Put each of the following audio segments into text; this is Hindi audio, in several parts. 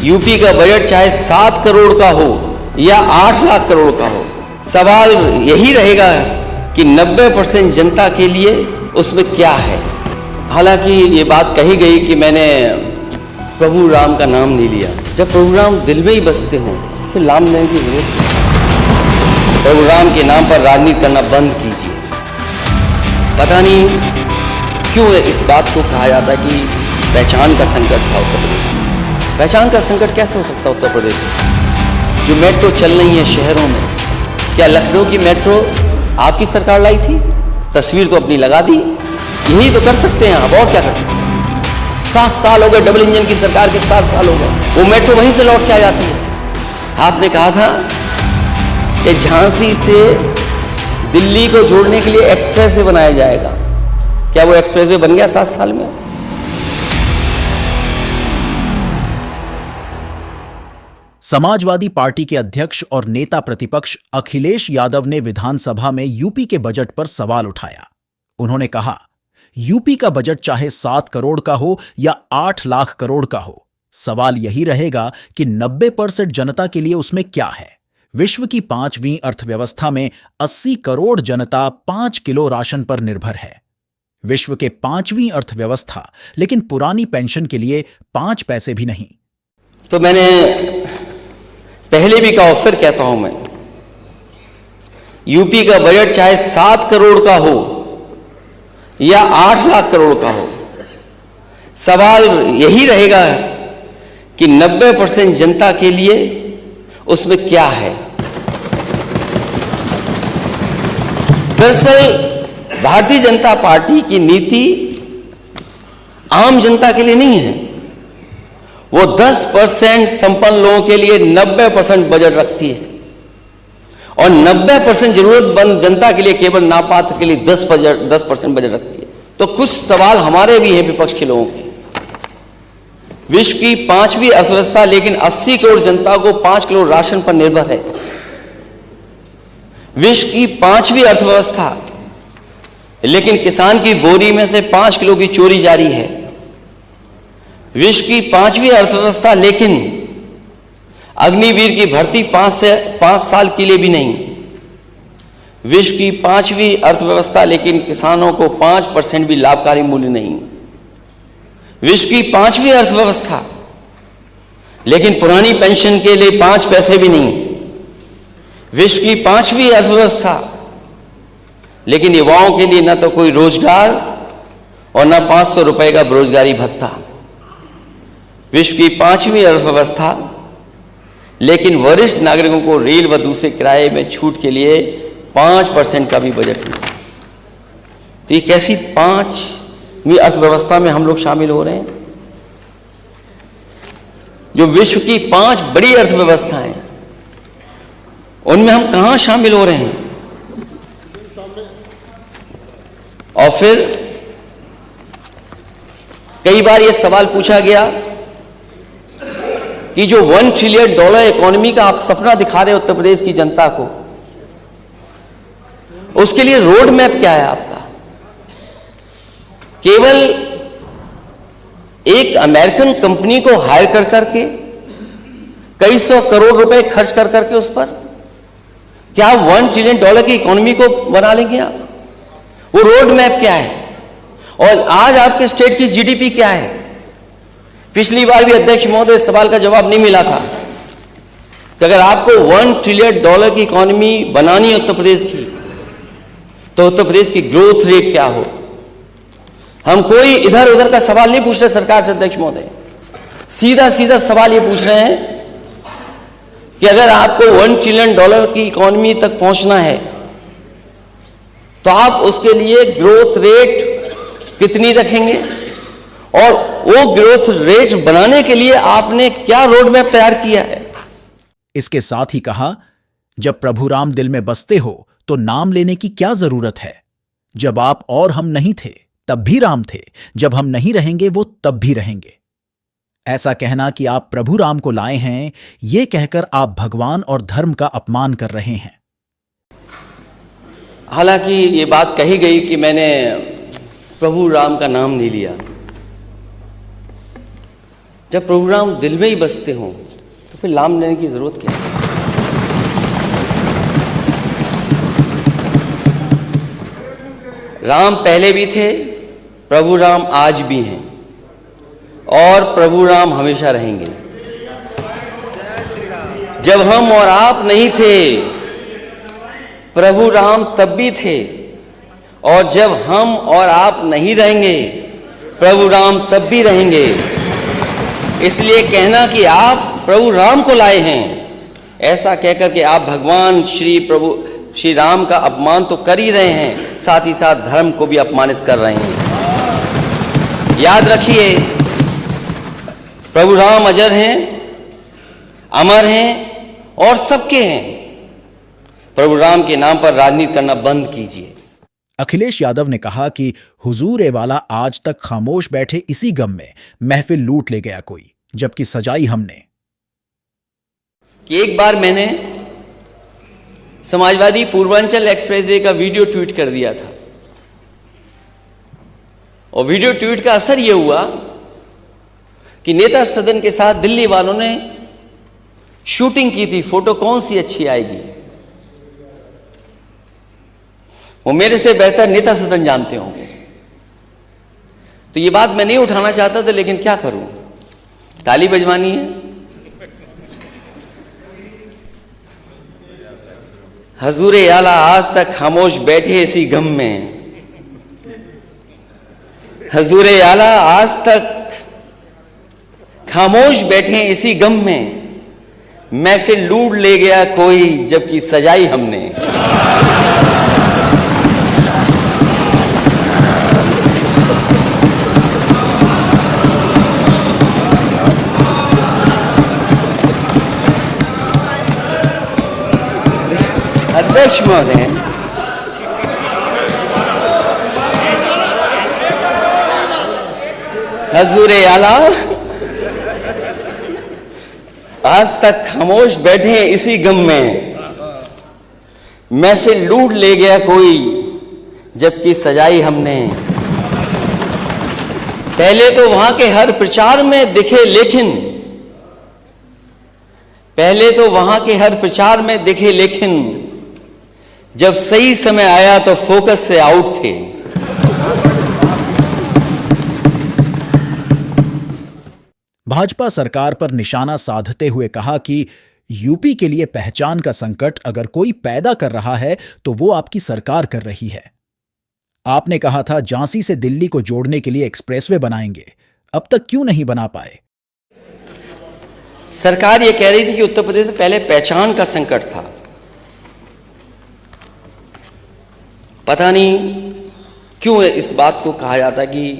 यूपी का बजट चाहे 7 करोड़ का हो या 8 लाख करोड़ का हो, सवाल यही रहेगा कि 90% जनता के लिए उसमें क्या है। हालांकि ये बात कही गई कि मैंने प्रभु राम का नाम नहीं लिया। जब प्रभु राम दिल में ही बसते हों फिर नाम लेने की जरूरत नहीं। प्रभु राम के नाम पर राजनीति करना बंद कीजिए। पता नहीं क्यों इस बात को कहा जाता है कि पहचान का संकट था उत्तर प्रदेश में। पहचान का संकट कैसे हो सकता है उत्तर प्रदेश में? जो मेट्रो चल रही है शहरों में, क्या लखनऊ की मेट्रो आपकी सरकार लाई थी? तस्वीर तो अपनी लगा दी। यही तो कर सकते हैं आप, और क्या कर सकते हैं? 7 साल हो गए डबल इंजन की सरकार के, 7 साल हो गए, वो मेट्रो वहीं से लौट के आ जाती है। आपने कहा था कि झांसी से दिल्ली को जोड़ने के लिए एक्सप्रेसवे बनाया जाएगा। क्या वो एक्सप्रेसवे बन गया 7 साल में? समाजवादी पार्टी के अध्यक्ष और नेता प्रतिपक्ष अखिलेश यादव ने विधानसभा में यूपी के बजट पर सवाल उठाया। उन्होंने कहा, यूपी का बजट चाहे 7 करोड़ का हो या 8 लाख करोड़ का हो, सवाल यही रहेगा कि 90% जनता के लिए उसमें क्या है। विश्व की 5वीं अर्थव्यवस्था में 80 करोड़ जनता 5 किलो राशन पर निर्भर है। विश्व के 5वीं अर्थव्यवस्था, लेकिन पुरानी पेंशन के लिए 5 पैसे भी नहीं। तो मैंने पहले भी कहा, फिर कहता हूं मैं, यूपी का बजट चाहे 7 करोड़ का हो या 8 लाख करोड़ का हो, सवाल यही रहेगा कि 90% जनता के लिए उसमें क्या है। दरअसल भारतीय जनता पार्टी की नीति आम जनता के लिए नहीं है। वो 10% संपन्न लोगों के लिए 90% बजट रखती है और 90% जरूरतमंद जनता के लिए, केवल नापात्र के लिए 10% बजट रखती है। तो कुछ सवाल हमारे भी हैं विपक्ष के लोगों के। विश्व की 5वीं अर्थव्यवस्था, लेकिन 80 करोड़ जनता को 5 किलो राशन पर निर्भर है। विश्व की 5वीं अर्थव्यवस्था, लेकिन किसान की बोरी में से 5 किलो की चोरी जारी है। विश्व की 5वीं अर्थव्यवस्था, लेकिन अग्निवीर की भर्ती 5 साल के लिए भी नहीं। विश्व की 5वीं अर्थव्यवस्था, लेकिन किसानों को 5% भी लाभकारी मूल्य नहीं। विश्व की 5वीं अर्थव्यवस्था, लेकिन पुरानी पेंशन के लिए 5 पैसे भी नहीं। विश्व की 5वीं अर्थव्यवस्था, लेकिन युवाओं के लिए न तो कोई रोजगार और न 500 रुपए का बेरोजगारी भत्ता। विश्व की 5वीं अर्थव्यवस्था, लेकिन वरिष्ठ नागरिकों को रेल व दूसरे किराए में छूट के लिए 5% का भी बजट नहीं। तो ये कैसी 5वीं अर्थव्यवस्था में हम लोग शामिल हो रहे हैं? जो विश्व की 5 बड़ी अर्थव्यवस्थाएं, उनमें हम कहां शामिल हो रहे हैं? और फिर कई बार यह सवाल पूछा गया कि जो $1 ट्रिलियन इकोनॉमी का आप सपना दिखा रहे हैं उत्तर प्रदेश की जनता को, उसके लिए रोड मैप क्या है आपका? केवल एक अमेरिकन कंपनी को हायर कर करके कई 100 करोड़ रुपए खर्च कर करके उस पर क्या $1 ट्रिलियन की इकोनॉमी को बना लेंगे आप? वो रोड मैप क्या है? और आज आपके स्टेट की जीडीपी क्या है? पिछली बार भी अध्यक्ष महोदय सवाल का जवाब नहीं मिला था कि अगर आपको $1 ट्रिलियन की इकोनॉमी बनानी है उत्तर प्रदेश की, तो उत्तर प्रदेश की ग्रोथ रेट क्या हो। हम कोई इधर उधर का सवाल नहीं पूछ रहे सरकार से अध्यक्ष महोदय, सीधा सीधा सवाल ये पूछ रहे हैं कि अगर आपको $1 ट्रिलियन की इकोनॉमी तक पहुंचना है तो आप उसके लिए ग्रोथ रेट कितनी रखेंगे, और वो ग्रोथ रेट बनाने के लिए आपने क्या रोड मैप तैयार किया है। इसके साथ ही कहा, जब प्रभु राम दिल में बसते हो तो नाम लेने की क्या जरूरत है। जब आप और हम नहीं थे तब भी राम थे, जब हम नहीं रहेंगे वो तब भी रहेंगे। ऐसा कहना कि आप प्रभु राम को लाए हैं, ये कहकर आप भगवान और धर्म का अपमान कर रहे हैं। हालांकि ये बात कही गई कि मैंने प्रभु राम का नाम नहीं लिया। जब प्रभु राम दिल में ही बसते हों तो फिर नाम लेने की जरूरत क्या है? राम पहले भी थे, प्रभु राम आज भी हैं और प्रभु राम हमेशा रहेंगे। जब हम और आप नहीं थे, प्रभु राम तब भी थे, और जब हम और आप नहीं रहेंगे, प्रभु राम तब भी रहेंगे। इसलिए कहना कि आप प्रभु राम को लाए हैं, ऐसा कहकर के आप भगवान श्री राम का अपमान तो कर ही रहे हैं, साथ ही साथ धर्म को भी अपमानित कर रहे हैं। याद रखिए, प्रभु राम अजर हैं, अमर हैं और सबके हैं। प्रभु राम के नाम पर राजनीति करना बंद कीजिए। अखिलेश यादव ने कहा कि हुजूर ए वाला आज तक खामोश बैठे इसी गम में महफिल लूट ले गया कोई, जबकि सजाई हमने। कि एक बार मैंने समाजवादी पूर्वांचल एक्सप्रेसवे का वीडियो ट्वीट कर दिया था, और वीडियो ट्वीट का असर यह हुआ कि नेता सदन के साथ दिल्ली वालों ने शूटिंग की थी, फोटो कौन सी अच्छी आएगी। वो मेरे से बेहतर नेता सदन जानते होंगे, तो ये बात मैं नहीं उठाना चाहता था, लेकिन क्या करूं, ताली बजवानी है। हजूर आला आज तक खामोश बैठे इसी गम में, हजूर आला आज तक खामोश बैठे इसी गम में, महफिल लूट ले गया कोई, जबकि सजाई हमने। अध्यक्ष महोदय, हजूर आला आज तक खामोश बैठे इसी गम में, महफिल लूट ले गया कोई, जबकि सजाई हमने। पहले तो वहां के हर प्रचार में दिखे, लेकिन पहले तो वहां के हर प्रचार में दिखे, लेकिन जब सही समय आया तो फोकस से आउट थे। भाजपा सरकार पर निशाना साधते हुए कहा कि यूपी के लिए पहचान का संकट अगर कोई पैदा कर रहा है तो वो आपकी सरकार कर रही है। आपने कहा था झांसी से दिल्ली को जोड़ने के लिए एक्सप्रेसवे बनाएंगे, अब तक क्यों नहीं बना पाए? सरकार ये कह रही थी कि उत्तर प्रदेश में पहले पहचान का संकट था। पता नहीं क्यों इस बात को कहा जाता कि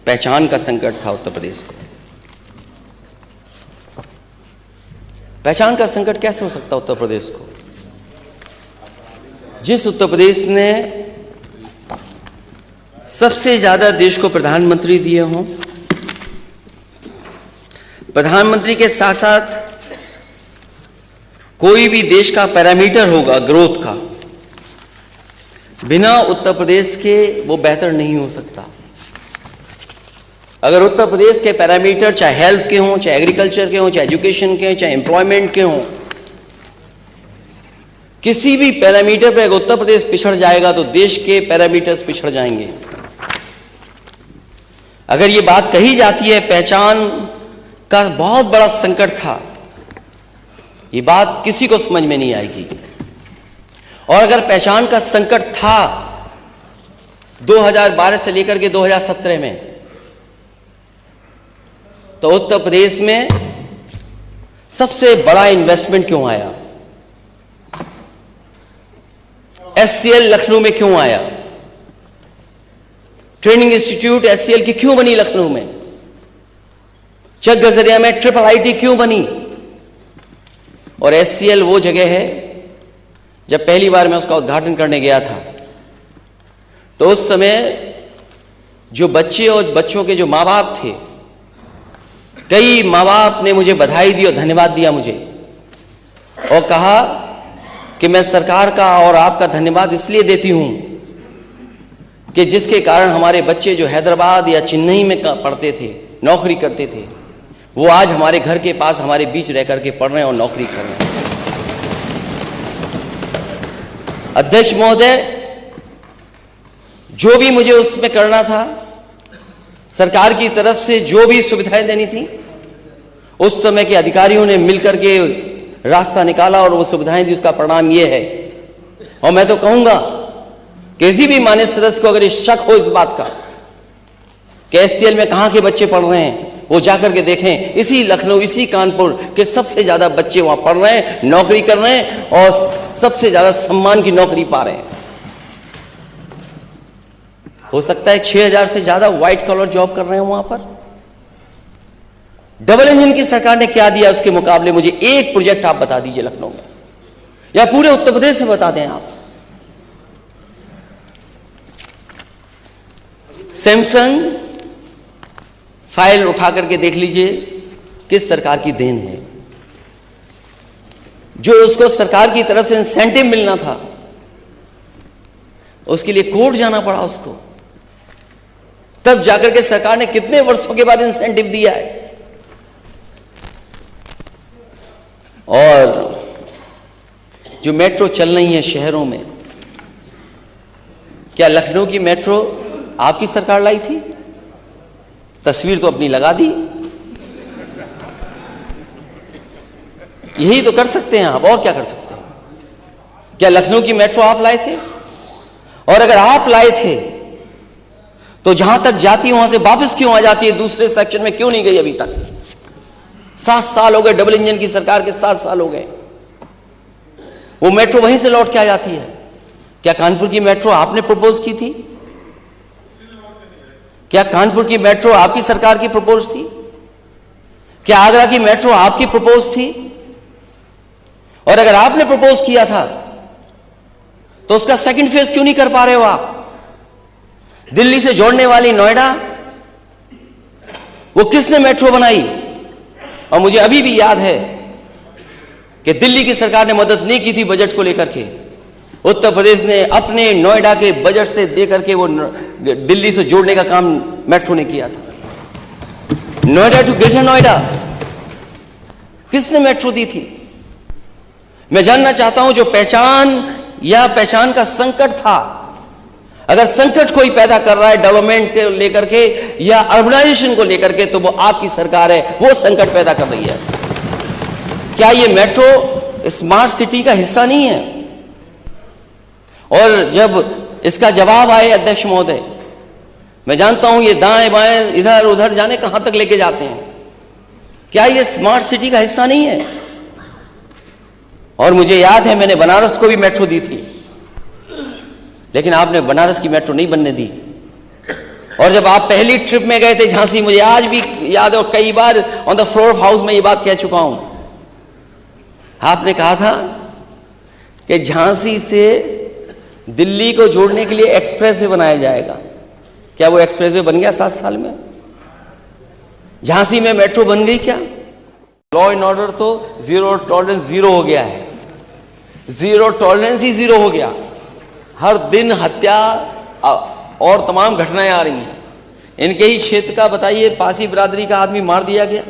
पहचान का संकट था उत्तर प्रदेश को। पहचान का संकट कैसे हो सकता उत्तर प्रदेश को? जिस उत्तर प्रदेश ने सबसे ज्यादा देश को प्रधानमंत्री दिए हों, प्रधानमंत्री के साथ साथ कोई भी देश का पैरामीटर होगा ग्रोथ का, बिना उत्तर प्रदेश के वो बेहतर नहीं हो सकता। अगर उत्तर प्रदेश के पैरामीटर चाहे हेल्थ के हों, चाहे एग्रीकल्चर के हों, चाहे एजुकेशन के हों, चाहे एम्प्लॉयमेंट के हों, किसी भी पैरामीटर पर अगर उत्तर प्रदेश पिछड़ जाएगा तो देश के पैरामीटर्स पिछड़ जाएंगे। अगर ये बात कही जाती है पहचान का बहुत बड़ा संकट था, ये बात किसी को समझ में नहीं आएगी। और अगर पहचान का संकट था 2012 से लेकर के 2017 में, तो उत्तर प्रदेश में सबसे बड़ा इन्वेस्टमेंट क्यों आया? एचसीएल लखनऊ में क्यों आया? ट्रेनिंग इंस्टीट्यूट एचसीएल की क्यों बनी लखनऊ में? चक गजरिया में ट्रिपल आईटी क्यों बनी? और एचसीएल वो जगह है, जब पहली बार मैं उसका उद्घाटन करने गया था तो उस समय जो बच्चे और बच्चों के जो माँ बाप थे, कई माँ बाप ने मुझे बधाई दी और धन्यवाद दिया मुझे, और कहा कि मैं सरकार का और आपका धन्यवाद इसलिए देती हूं कि जिसके कारण हमारे बच्चे जो हैदराबाद या चेन्नई में पढ़ते थे, नौकरी करते थे, वो आज हमारे घर के पास हमारे बीच रह करके पढ़ रहे हैं और नौकरी कर रहे हैं। अध्यक्ष महोदय, जो भी मुझे उसमें करना था, सरकार की तरफ से जो भी सुविधाएं देनी थी, उस समय के अधिकारियों ने मिलकर के रास्ता निकाला और वो सुविधाएं दी। उसका परिणाम ये है। और मैं तो कहूंगा किसी भी मान्य सदस्य को अगर ये शक हो इस बात का कि एससीएल में कहां के बच्चे पढ़ रहे हैं, वो जाकर के देखें। इसी लखनऊ, इसी कानपुर के सबसे ज्यादा बच्चे वहां पढ़ रहे हैं, नौकरी कर रहे हैं और सबसे ज्यादा सम्मान की नौकरी पा रहे हैं। हो सकता है 6000 से ज्यादा व्हाइट कॉलर जॉब कर रहे हैं वहां पर। डबल इंजन की सरकार ने क्या दिया उसके मुकाबले? मुझे एक प्रोजेक्ट आप बता दीजिए लखनऊ में, या पूरे उत्तर प्रदेश में बता दें आप। सैमसंग फाइल उठा करके देख लीजिए, किस सरकार की देन है। जो उसको सरकार की तरफ से इंसेंटिव मिलना था, उसके लिए कोर्ट जाना पड़ा उसको, तब जाकर के सरकार ने कितने वर्षों के बाद इंसेंटिव दिया है। और जो मेट्रो चल रही है शहरों में, क्या लखनऊ की मेट्रो आपकी सरकार लाई थी? तस्वीर तो अपनी लगा दी। यही तो कर सकते हैं आप, और क्या कर सकते हैं? क्या लखनऊ की मेट्रो आप लाए थे? और अगर आप लाए थे तो जहां तक जाती वहां से वापस क्यों आ जाती है? दूसरे सेक्शन में क्यों नहीं गई अभी तक? 7 साल हो गए डबल इंजन की सरकार के, 7 साल हो गए। वो मेट्रो वहीं से लौट के आ जाती है। क्या कानपुर की मेट्रो आपने प्रपोज की थी? क्या कानपुर की मेट्रो आपकी सरकार की प्रपोज थी? क्या आगरा की मेट्रो आपकी प्रपोज थी? और अगर आपने प्रपोज किया था तो उसका सेकंड फेज क्यों नहीं कर पा रहे हो आप? दिल्ली से जोड़ने वाली नोएडा, वो किसने मेट्रो बनाई? और मुझे अभी भी याद है कि दिल्ली की सरकार ने मदद नहीं की थी बजट को लेकर के। उत्तर प्रदेश ने अपने नोएडा के बजट से देकर के वो दिल्ली से जोड़ने का काम मेट्रो ने किया था। नोएडा टू ग्रेटर नोएडा किसने मेट्रो दी थी? मैं जानना चाहता हूं, जो पहचान या पहचान का संकट था, अगर संकट कोई पैदा कर रहा है डेवलपमेंट को लेकर के या अर्बनाइजेशन को लेकर के, तो वो आपकी सरकार है, वो संकट पैदा कर रही है। क्या ये मेट्रो स्मार्ट सिटी का हिस्सा नहीं है? और जब इसका जवाब आए अध्यक्ष महोदय, मैं जानता हूं ये दाएं बाएं इधर उधर जाने कहां तक लेके जाते हैं, क्या ये स्मार्ट सिटी का हिस्सा नहीं है? और मुझे याद है मैंने बनारस को भी मेट्रो दी थी, लेकिन आपने बनारस की मेट्रो नहीं बनने दी। और जब आप पहली ट्रिप में गए थे झांसी, मुझे आज भी याद है और कई बार on the floor of house में ये बात कह चुका हूं, आपने कहा था कि झांसी से दिल्ली को जोड़ने के लिए एक्सप्रेसवे बनाया जाएगा। क्या वो एक्सप्रेसवे बन गया 7 साल में? झांसी में मेट्रो बन गई क्या? लॉ एंड ऑर्डर तो जीरो टॉलरेंस जीरो हो गया है, जीरो टॉलरेंस ही जीरो हो गया। हर दिन हत्या और तमाम घटनाएं आ रही हैं। इनके ही क्षेत्र का बताइए, पासी बिरादरी का आदमी मार दिया गया,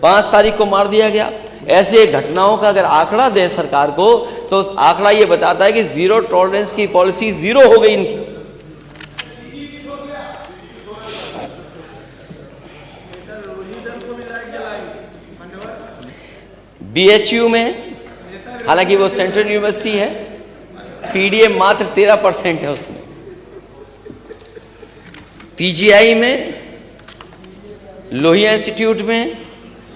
5 तारीख को मार दिया गया। ऐसे घटनाओं का अगर आंकड़ा दे सरकार को, तो आंकड़ा ये बताता है कि जीरो टॉलरेंस की पॉलिसी जीरो हो गई इनकी। बीएचयू में, हालांकि वो सेंट्रल यूनिवर्सिटी है, पीडीए मात्र 13% है उसमें। पीजीआई में, लोहिया इंस्टीट्यूट में,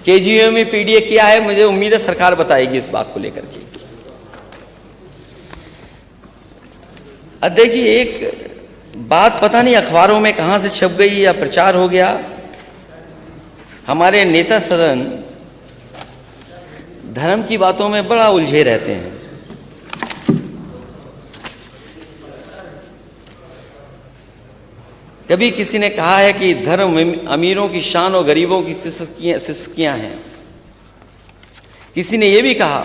केजीयू में पीडीए क्या है, मुझे उम्मीद है सरकार बताएगी इस बात को लेकर के। अध्यक्ष जी, एक बात पता नहीं अखबारों में कहां से छप गई या प्रचार हो गया, हमारे नेता सदन धर्म की बातों में बड़ा उलझे रहते हैं। कभी किसी ने कहा है कि धर्म अमीरों की शान और गरीबों की सिसकियां हैं। किसी ने यह भी कहा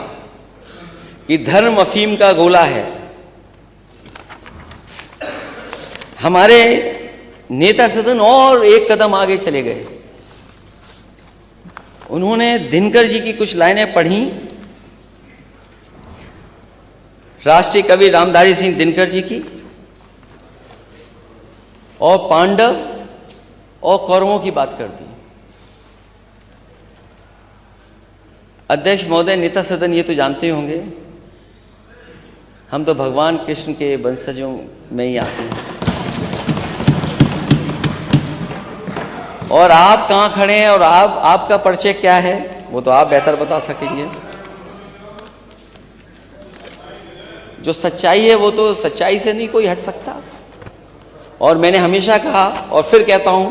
कि धर्म अफीम का गोला है। हमारे नेता सदन और एक कदम आगे चले गए। उन्होंने दिनकर जी की कुछ लाइनें पढ़ी, राष्ट्रीय कवि रामधारी सिंह दिनकर जी की, और पांडव और कौरवों की बात कर दी। अध्यक्ष महोदय, नेता सदन ये तो जानते होंगे, हम तो भगवान कृष्ण के वंशजों में ही आते हैं। और आप कहाँ खड़े हैं और आपका परिचय क्या है वो तो आप बेहतर बता सकेंगे। जो सच्चाई है वो तो सच्चाई से नहीं कोई हट सकता। और मैंने हमेशा कहा और फिर कहता हूं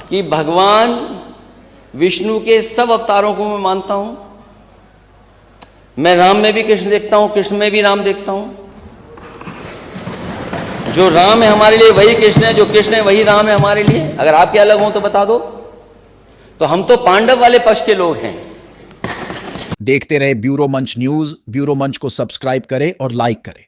कि भगवान विष्णु के सब अवतारों को मैं मानता हूं। मैं राम में भी कृष्ण देखता हूं, कृष्ण में भी राम देखता हूं। जो राम है हमारे लिए वही कृष्ण है, जो कृष्ण है वही राम है हमारे लिए। अगर आपके अलग हो तो बता दो। तो हम तो पांडव वाले पक्ष के लोग हैं। देखते रहे ब्यूरो मंच न्यूज। ब्यूरो मंच को सब्सक्राइब करें और लाइक करें।